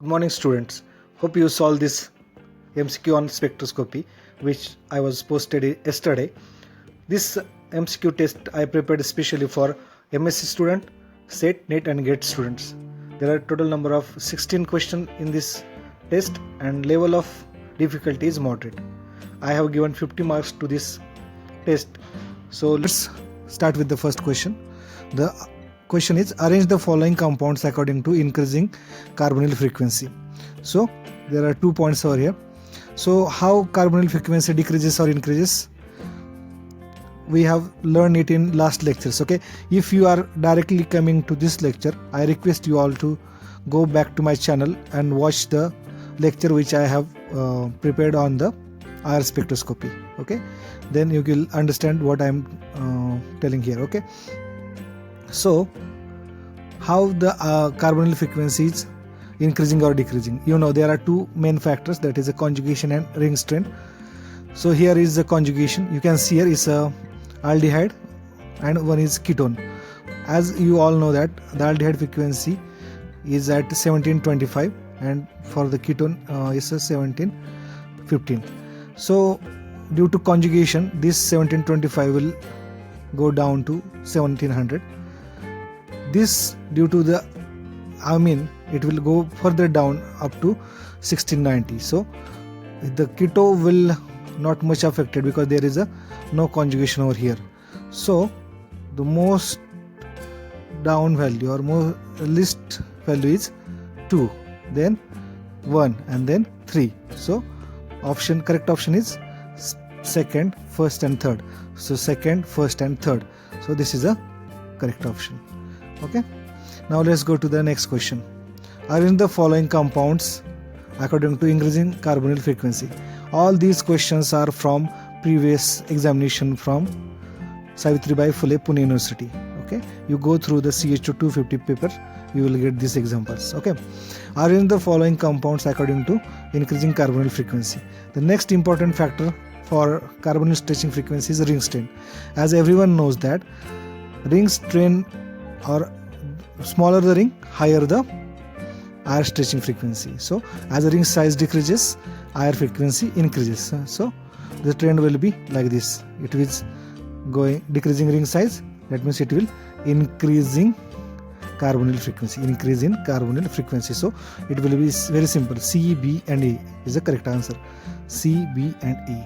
Good morning, students. Hope you solved this MCQ on spectroscopy, which I was posted yesterday. This MCQ test I prepared especially for MSc student, SET, NET and GATE students. There are a total number of 16 questions in this test and level of difficulty is moderate. I have given 50 marks to this test. So let's start with the first question. The question is, arrange the following compounds according to increasing carbonyl frequency. So there are 2 points over here. So how carbonyl frequency decreases or increases, we have learned it in last lectures. Okay, if you are directly coming to this lecture, I request you all to go back to my channel and watch the lecture which I have prepared on the IR spectroscopy. Okay, then you will understand what I am telling here. Okay, so how the carbonyl frequency is increasing or decreasing. You know, there are two main factors, that is a conjugation and ring strength. So here is the conjugation. You can see here is a aldehyde and one is ketone. As you all know that the aldehyde frequency is at 1725 and for the ketone is a 1715. So due to conjugation, this 1725 will go down to 1700. This due to the it will go further down up to 1690. So the keto will not much affected because there is no conjugation over here. So the most down value or more least value is 2, then 1 and then 3. So correct option is second, first and third. So second, first and third. So this is a correct option. Okay, now let's go to the next question. Arrange the following compounds according to increasing carbonyl frequency. All these questions are from previous examination from Savitribai Phule Pune University. Okay, you go through the CHO 250 paper, you will get these examples. Okay, arrange the following compounds according to increasing carbonyl frequency. The next important factor for carbonyl stretching frequency is ring strain. As everyone knows that ring strain, or smaller the ring, higher the IR stretching frequency. So as the ring size decreases, IR frequency increases. So the trend will be like this. It is going decreasing ring size, that means it will increasing carbonyl frequency, increase in carbonyl frequency. So it will be very simple. C, B and E is the correct answer. C, B and E.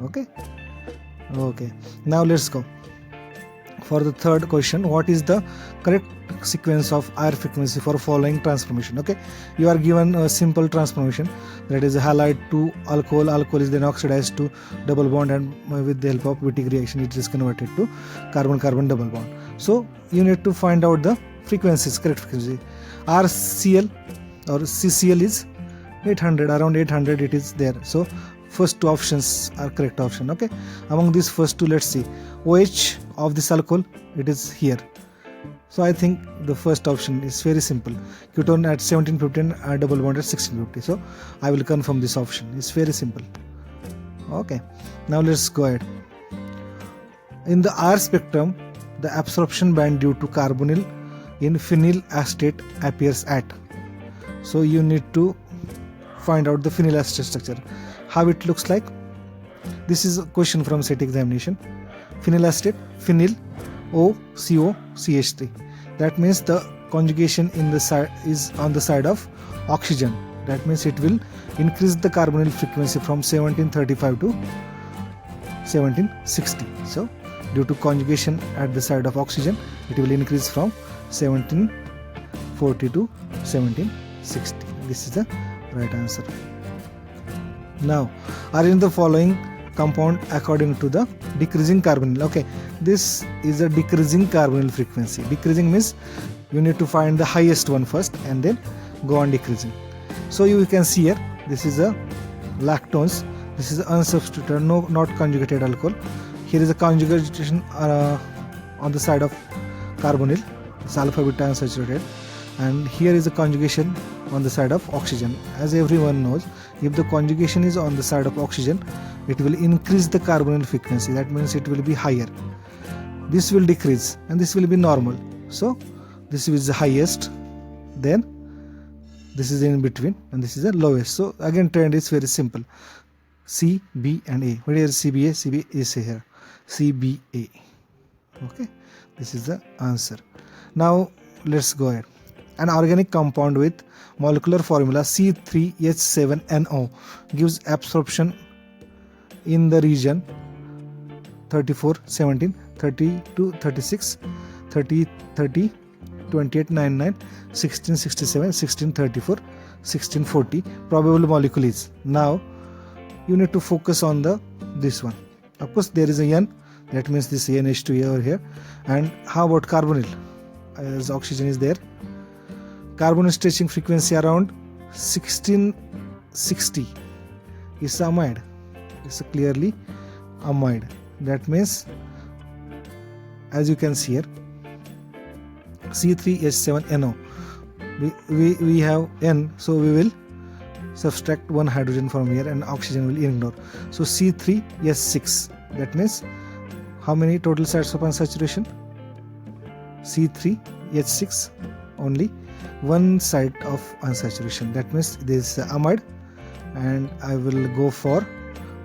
Okay, now let's go for the third question. What is the correct sequence of IR frequency for following transformation? Okay, you are given a simple transformation, that is a halide to alcohol. Alcohol is then oxidized to double bond, and with the help of Wittig reaction it is converted to carbon-carbon double bond. So you need to find out the frequencies, correct frequency. RCl or CCl is 800, around 800 it is there. So first two options are correct option. Okay, among these first two, let's see. OH of this alcohol, it is here. So I think the first option is very simple. Ketone at 1715 and double bond at 1650. So I will confirm this option. It's very simple. Okay, now let's go ahead. In the R spectrum, the absorption band due to carbonyl in phenyl acetate appears at. So you need to find out the phenyl acetate structure. How it looks like? This is a question from SET examination. Phenyl acetate, phenyl, OCO, CH3. That means the conjugation in the side is on the side of oxygen. That means it will increase the carbonyl frequency from 1735 to 1760. So due to conjugation at the side of oxygen, it will increase from 1740 to 1760. This is the right answer. Now arrange the following compound according to the decreasing carbonyl. Okay, this is a decreasing carbonyl frequency. Decreasing means you need to find the highest one first and then go on decreasing. So you can see here, this is a lactones, this is unsubstituted, not conjugated alcohol. Here is a conjugation on the side of carbonyl, it's alpha beta unsaturated, and here is a conjugation on the side of oxygen. As everyone knows, if the conjugation is on the side of oxygen, it will increase the carbonyl frequency. That means it will be higher. This will decrease and this will be normal. So this is the highest, then this is in between, and this is the lowest. So again, trend is very simple. C, B and A. What is CBA? CB is here. CBA. Okay, this is the answer. Now let's go ahead. An organic compound with molecular formula C3H7NO gives absorption in the region 34, 17, 32, 36, 30, 30, 28, 99, 16, 67, 16, 34, 16, 40. Probable molecule is. Now you need to focus on this one. Of course, there is a N, that means this NH2 over here. And how about carbonyl? As oxygen is there. Carbon stretching frequency around 1660 is amide. It's clearly amide. That means, as you can see here, C3H7NO. We have N, so we will subtract one hydrogen from here and oxygen will ignore. So C3H6. That means how many total sites of unsaturation? C3H6, only one site of unsaturation. That means this is amide, and I will go for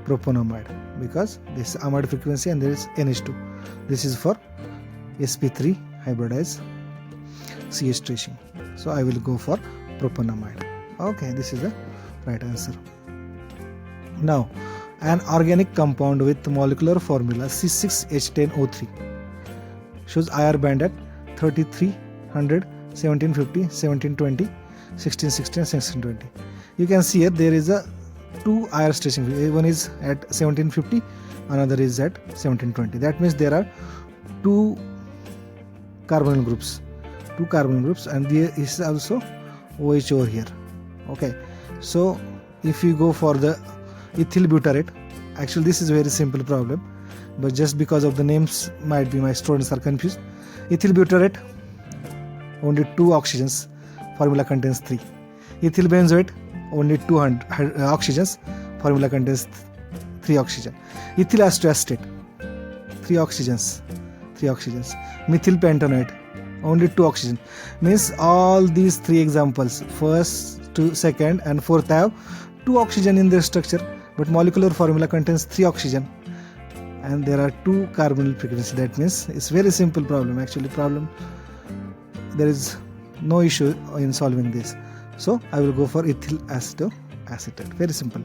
propanamide because this is amide frequency and there is NH2. This is for sp3 hybridized CH stretching. So I will go for propanamide. Okay, this is the right answer. Now, an organic compound with molecular formula C6H10O3 shows IR band at 3300, 1750, 1720, 1660 and 1620. You can see here there is a two IR stretching. One is at 1750, another is at 1720. That means there are two carbonyl groups, and there is also OH over here. Okay, so if you go for the ethyl butyrate, actually this is a very simple problem, but just because of the names might be my students are confused. Ethyl butyrate, only 2 oxygens, formula contains 3. Ethyl benzoate, only 2 oxygens, formula contains 3 oxygen. Ethyl acetate, 3 oxygens. Methyl pentanoate, only 2 oxygen. Means all these 3 examples, first, second and fourth, have 2 oxygen in their structure, but molecular formula contains 3 oxygen and there are 2 carbonyl frequency. That means it's very simple problem. Actually there is no issue in solving this. So I will go for ethyl acetate. Very simple.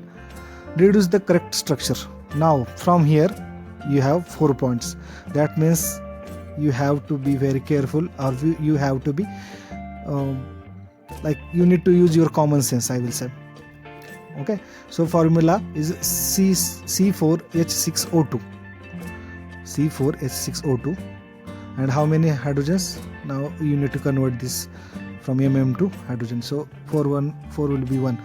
Deduce the correct structure. Now from here you have 4 points. That means you have to be very careful, or you have to be you need to use your common sense, I will say. Okay, so formula is C4H6O2. C4H6O2. And how many hydrogens? Now you need to convert this from mm to hydrogen. So 4 will be 1,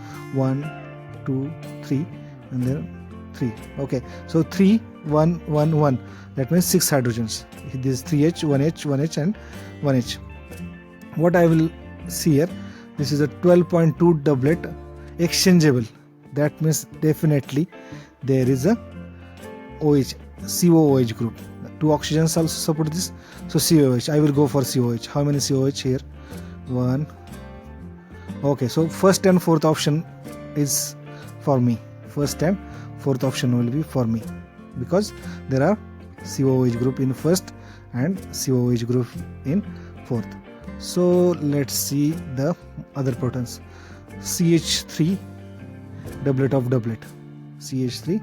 2, 3, and then 3. Okay, so 3, 1, 1, 1. That means 6 hydrogens. This is 3H, 1H, 1H, and 1H. What I will see here, this is a 12.2 doublet exchangeable. That means definitely there is a OH, COOH group. 2 oxygens also support this. So COH, I will go for COH. How many COH here? 1. Okay, so first and fourth option is for me. First and fourth option will be for me because there are COOH group in first and COOH group in fourth. So let's see the other protons. CH3 doublet of doublet. CH3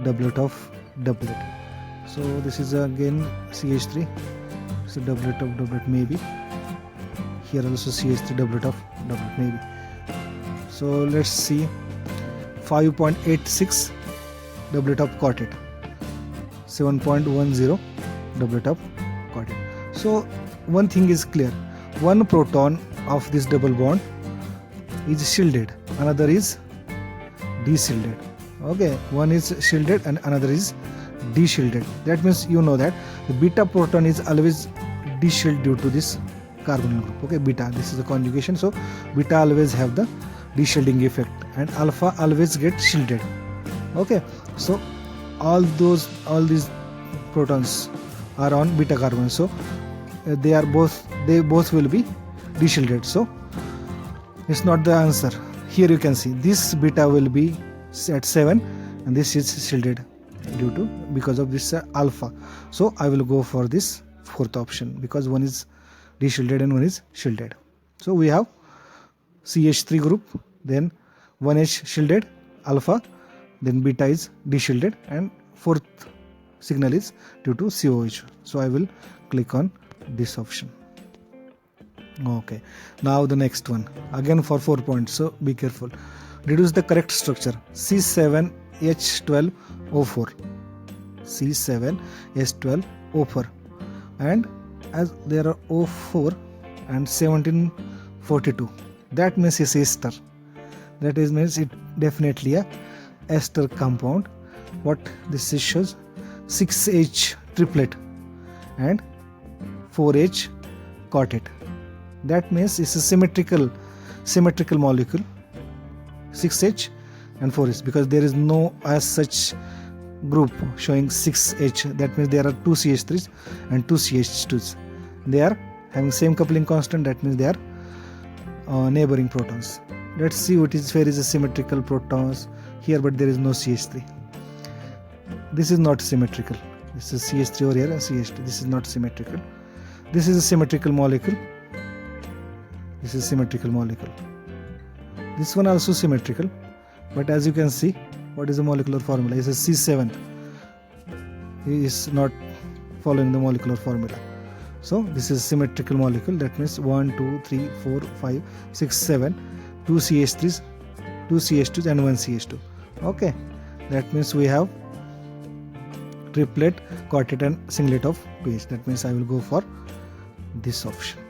doublet of doublet. So this is again CH3. So doublet of doublet maybe. Here also CH3 doublet of doublet maybe. So let's see 5.86 doublet of quartet. 7.10 doublet of quartet. So one thing is clear. One proton of this double bond is shielded, another is de-shielded. Okay, one is shielded and another is de-shielded. That means you know that the beta proton is always de-shielded due to this carbonyl group. Okay, beta, this is the conjugation, so beta always have the de-shielding effect and alpha always get shielded. Okay, so all these protons are on beta carbon, so they both will be de-shielded. So It's not the answer. Here you can see this beta will be at 7 and this is shielded because of this alpha. So I will go for this fourth option because one is deshielded and one is shielded. So we have CH3 group, then 1H shielded alpha, then beta is deshielded, and fourth signal is due to COH. So I will click on this option. Okay, now the next one again for 4 points, so be careful. Deduce the correct structure. C7H12O4, C7H12O4, and as there are O4 and 1742, that means it's ester. That is means it definitely a ester compound. What this shows, 6H triplet and 4H quartet. That means it's a symmetrical molecule, 6H and 4H, because there is no as such group showing 6H. That means there are 2 CH3s and 2 CH2s. They are having same coupling constant. That means they are neighboring protons. Let's see where is a symmetrical protons here, but there is no CH3. This is not symmetrical. This is CH3 over here and CH2. This is not symmetrical. This is a symmetrical molecule. This is symmetrical molecule. This one also symmetrical, but as you can see, what is the molecular formula? It's a C7. He is not following the molecular formula. So this is symmetrical molecule. That means 1, 2, 3, 4, 5, 6, 7, 2 CH3s, 2 CH2s and 1 CH2. Okay, that means we have triplet, quartet and singlet of 2H. That means I will go for this option.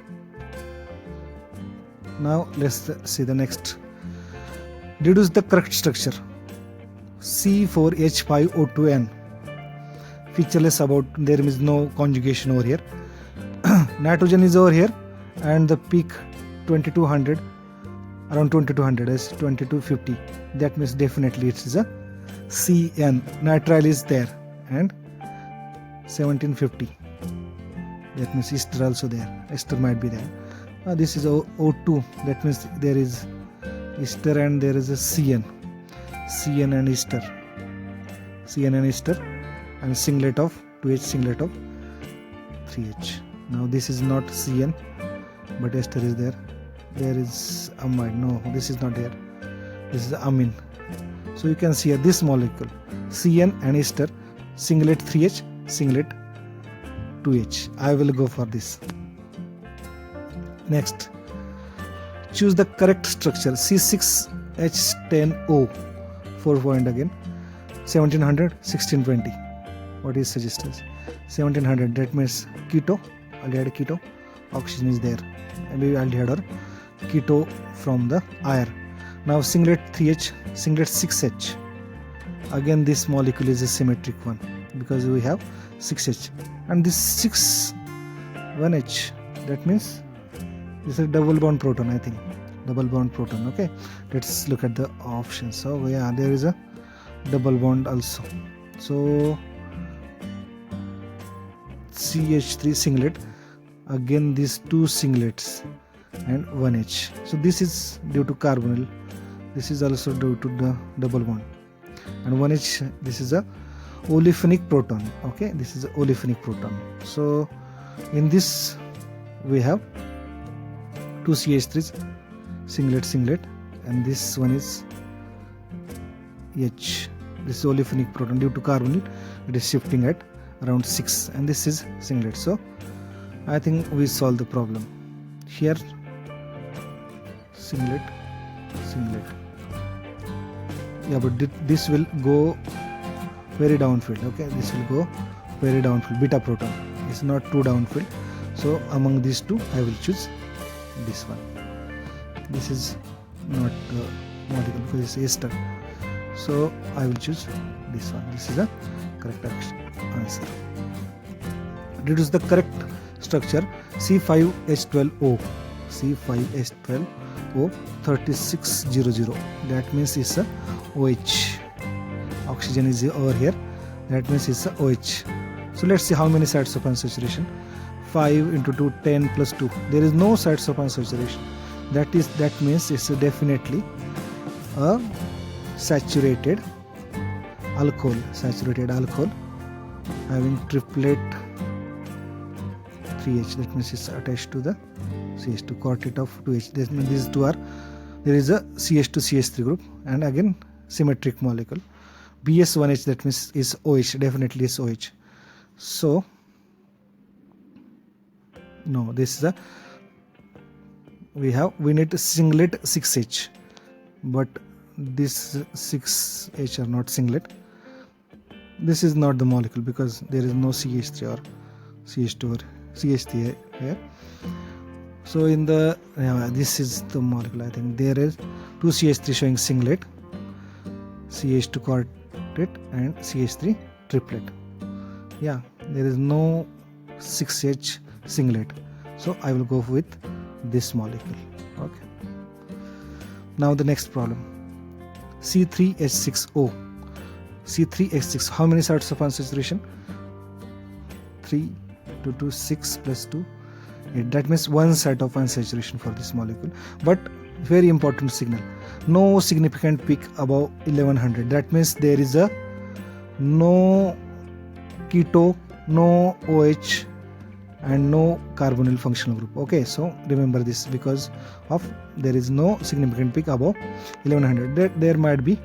Now let's see the next. Deduce the correct structure. C4H5O2N. Featureless about, there is no conjugation over here. Nitrogen is over here and the peak 2200, around 2200 is 2250. That means definitely it is a CN. Nitrile is there and 1750. That means ester also there. Ester might be there. This is O2. That means there is ester and there is a CN and ester, CN and ester, and singlet of 2H, singlet of 3H. Now this is not CN, but ester is there. There is amide. No, this is not there. This is amine. So you can see here this molecule, CN and ester, singlet 3H, singlet 2H. I will go for this. Next, choose the correct structure. C6H10O, 4 point again, 1700, 1620. What is suggested? 1700. That means keto, aldehyde keto. Oxygen is there. Maybe aldehyde or keto from the air. Now singlet 3H, singlet 6H. Again, this molecule is a symmetric one because we have 6H and this 6 1H. That means this is a double bond proton, I think. Double bond proton. Okay, let's look at the options. So yeah, there is a double bond also. So CH3 singlet, again these 2 singlets and 1H. So this is due to carbonyl. This is also due to the double bond. And 1H, this is a olefinic proton. Okay, this is a olefinic proton. So in this we have 2 CH3s, singlet, and this one is H. This is olefinic proton. Due to carbonyl, it is shifting at around 6, and this is singlet. So I think we solved the problem. Here singlet. Yeah, but this will go very downfield. Okay, this will go very downfield. Beta proton is not too downfield. So among these two, I will choose this one. This is not molecule because it's ester. So I will choose this one. This is a correct answer. Deduce the correct structure. C5H12O. C5H12O 3600. That means it's a OH. Oxygen is over here. That means it's a OH. So let's see how many sites of unsaturation. 5 into 2, 10 plus 2. There is no sites of unsaturation. That means it's definitely a saturated alcohol having triplet 3H. That means it's attached to the CH2 quartet of 2H. That means these two are, there is a CH2CH3 group and again symmetric molecule. BS1H, that means is OH, definitely is OH. So no, this is a, we need a singlet 6H, but this 6H are not singlet. This is not the molecule because there is no CH3 or CH2 or CH3 here. So in the this is the molecule. I think there is 2 CH3 showing singlet, CH2 quartet and CH3 triplet. Yeah, there is no 6H singlet, so I will go with this molecule. Okay. Now the next problem, C3H6O. C3H6, how many sites of unsaturation? 3, 2, 2, 6 plus 2, 8. That means one site of unsaturation for this molecule. But very important signal, no significant peak above 1100. That means there is a no keto, no OH and no carbonyl functional group. Okay, so remember this, because of there is no significant peak above 1100. There might be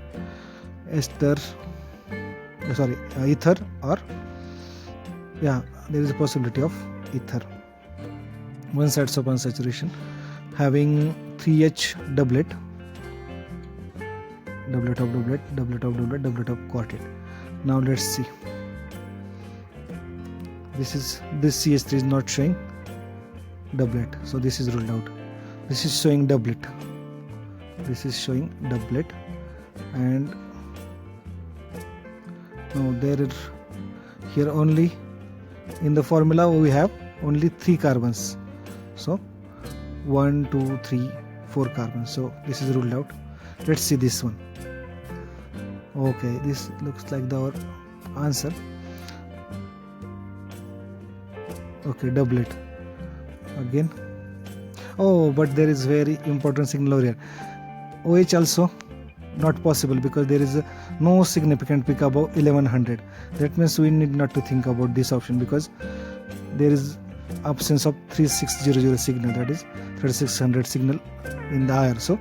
ether or there is a possibility of ether. One side of unsaturation having 3H doublet of quartet. Now let's see. This CH3 is not showing doublet, so this is ruled out. This is showing doublet. And no, there is here only in the formula we have only 3 carbons. So 1, 2, 3, 4 carbons. So this is ruled out. Let's see this one. Okay, this looks like our answer. Okay, doublet again. Oh, but there is very important signal over here. OH also not possible because there is no significant peak above 1100. That means we need not to think about this option because there is absence of 3600 signal, that is 3600 signal in the IR. So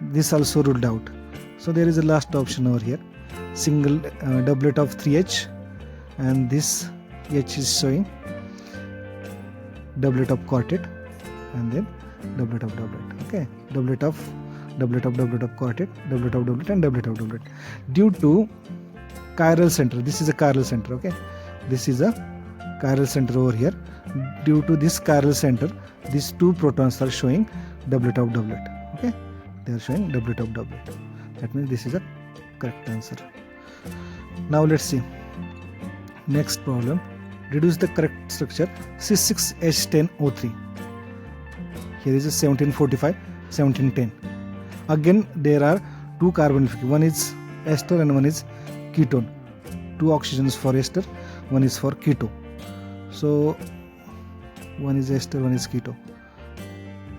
this also ruled out. So there is a last option over here, single doublet of 3H, and this H is showing doublet of quartet and then doublet of doublet. Okay, doublet of quartet, doublet of doublet and doublet of doublet. Due to chiral center, this is a chiral center. Okay, this is a chiral center over here. Due to this chiral center, these 2 protons are showing doublet of doublet. Okay, they are showing doublet of doublet. That means this is a correct answer. Now let's see next problem. Reduce the correct structure C6H10O3. Here is a 1745, 1710. Again there are 2 carbon, one is ester and one is ketone. 2 oxygens for ester, one is for keto. So one is ester, one is keto.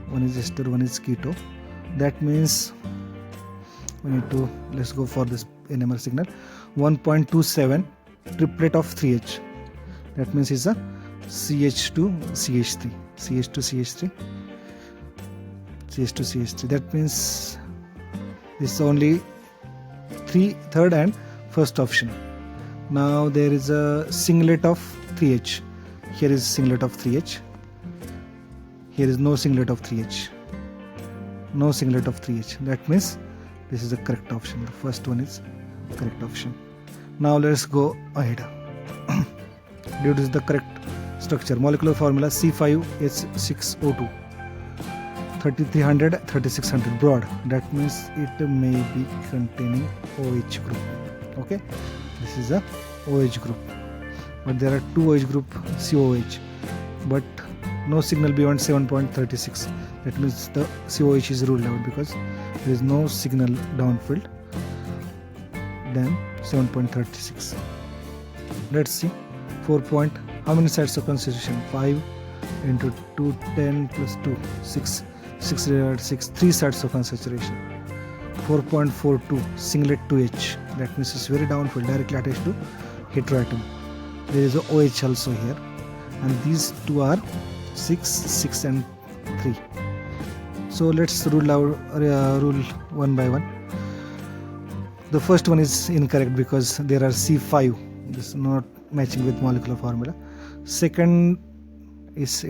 One is ester, one is keto. That means we need to, let's go for this NMR signal. 1.27 triplet of 3H. That means it's a CH2CH3. That means this is only third and first option. Now there is a singlet of 3H. Here is singlet of 3H. Here is no singlet of 3H. No singlet of 3H. That means this is the correct option. The first one is correct option. Now let's go ahead. Due to the correct structure, molecular formula C5H6O2, 3300, 3600 broad. That means it may be containing OH group. Okay, this is a OH group, but there are 2 OH group COH, but no signal beyond 7.36. That means the COH is ruled out because there is no signal downfield than 7.36. Let's see 4 point. How many sites of concentration? 5 into 2, 10 plus 2, 6. 6 3 sets of unsaturation. 4.42 singlet 2H, that means it's very downfield, directly attached to heteroatom. There is a OH also here, and these two are 6, 6 and 3. So let's rule one by one. The first one is incorrect because there are C5, this is not matching with molecular formula. Second is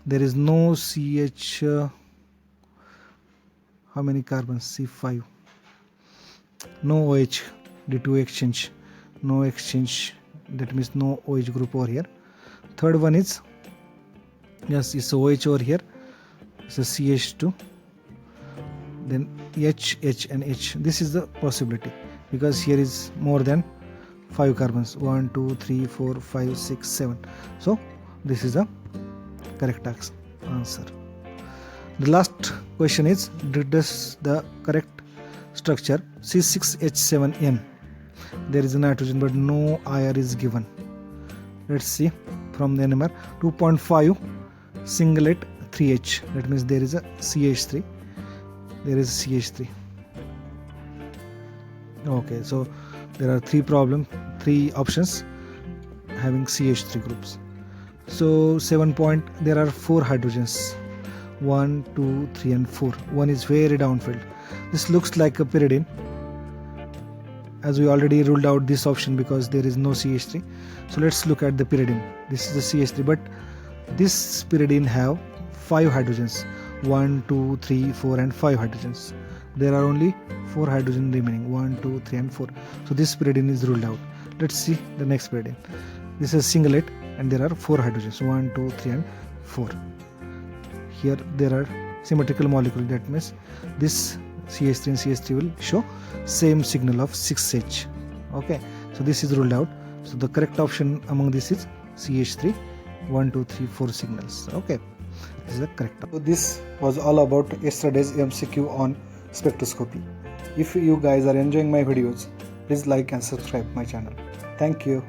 there is no CH, how many carbons? C5, no OH due to exchange, no exchange, that means no OH group over here. Third one is, yes, it's OH over here, it's a CH2, then H, H and H. This is the possibility because here is more than 5 carbons, 1 2 3 4 5 6 7. So this is the correct answer. The last question is, does the correct structure C6H7N, there is a nitrogen but no IR is given. Let's see from the NMR. 2.5 singlet 3H, that means there is a CH3, there is CH3. Okay, so there are three options having CH3 groups. So 7 point, there are 4 hydrogens, 1 2 3 and 4. One is very downfield. This looks like a pyridine, as we already ruled out this option because there is no CH3. So let's look at the pyridine. This is the CH3, but this pyridine have 5 hydrogens, 1 2 3 4 and 5 hydrogens. There are only 4 hydrogen remaining, 1 2 3 and 4. So this pyridine is ruled out. Let's see the next pyridine. This is singlet and there are 4 hydrogens, 1 2 3 and 4. Here there are symmetrical molecule, that means this CH3 and CH3 will show same signal of 6H. Okay, so this is ruled out. So the correct option among this is CH3, 1 2 3 4 signals. Okay, this is the correct option. So this was all about yesterday's MCQ on spectroscopy. If you guys are enjoying my videos, please like and subscribe my channel. Thank you.